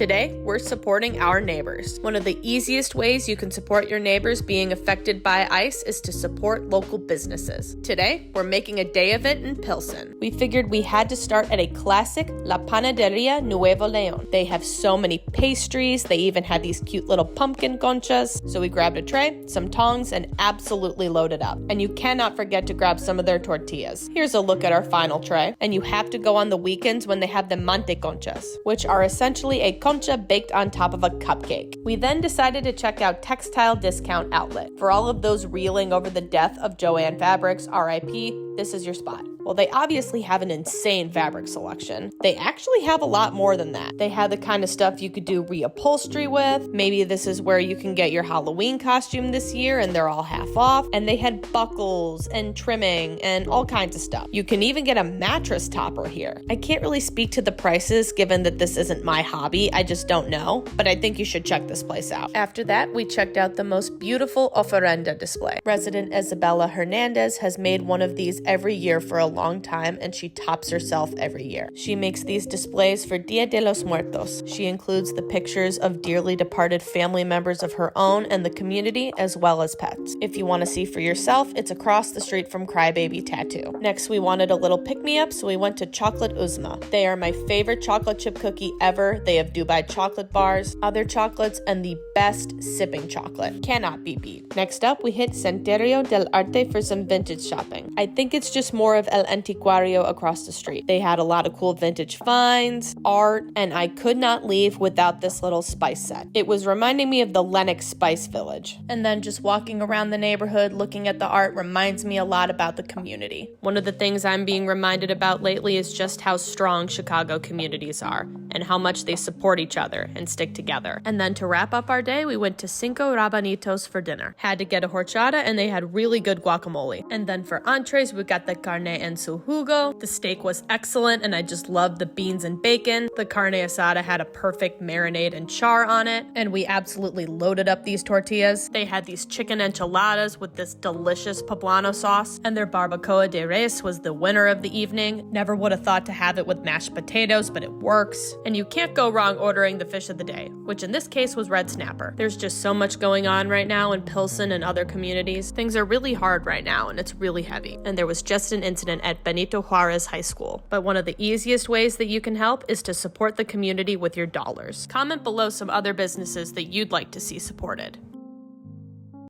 Today, we're supporting our neighbors. One of the easiest ways you can support your neighbors being affected by ice is to support local businesses. Today, we're making a day of it in Pilsen. We figured we had to start at a classic La Panaderia Nuevo Leon. They have so many pastries, they even had these cute little pumpkin conchas. So we grabbed a tray, some tongs, and absolutely loaded up. And you cannot forget to grab some of their tortillas. Here's a look at our final tray. And you have to go on the weekends when they have the mante conchas, which are essentially a concha baked on top of a cupcake. We then decided to check out Textile Discount Outlet. For all of those reeling over the death of Joanne Fabrics, RIP, this is your spot. Well, they obviously have an insane fabric selection. They actually have a lot more than that. They have the kind of stuff you could do reupholstery with. Maybe this is where you can get your Halloween costume this year and they're all half off. And they had buckles and trimming and all kinds of stuff. You can even get a mattress topper here. I can't really speak to the prices given that this isn't my hobby. I just don't know, but I think you should check this place out. After that, we checked out the most beautiful ofrenda display. Resident Isabella Hernandez has made one of these every year for a long time, and she tops herself every year. She makes these displays for Dia de los Muertos. She includes the pictures of dearly departed family members of her own and the community, as well as pets. If you want to see for yourself, it's across the street from Crybaby Tattoo. Next, we wanted a little pick-me-up, so we went to Chocolate Uzma. They are my favorite chocolate chip cookie ever. They have Dubai chocolate bars, other chocolates, and the best sipping chocolate. Cannot be beat. Next up, we hit Centerio del Arte for some vintage shopping. I think it's just more of El Antiquario across the street. They had a lot of cool vintage finds, art, and I could not leave without this little spice set. It was reminding me of the Lenox Spice Village. And then just walking around the neighborhood looking at the art reminds me a lot about the community. One of the things I'm being reminded about lately is just how strong Chicago communities are and how much they support each other and stick together. And then to wrap up our day, we went to Cinco Rabanitos for dinner. Had to get a horchata and they had really good guacamole. And then for entrees, we got the carne en su jugo. The steak was excellent and I just loved the beans and bacon. The carne asada had a perfect marinade and char on it. And we absolutely loaded up these tortillas. They had these chicken enchiladas with this delicious poblano sauce. And their barbacoa de res was the winner of the evening. Never would have thought to have it with mashed potatoes, but it works. And you can't go wrong ordering the fish of the day, which in this case was red snapper. There's just so much going on right now in Pilsen and other communities. Things are really hard right now and it's really heavy. And there was just an incident at Benito Juarez High School. But one of the easiest ways that you can help is to support the community with your dollars. Comment below some other businesses that you'd like to see supported.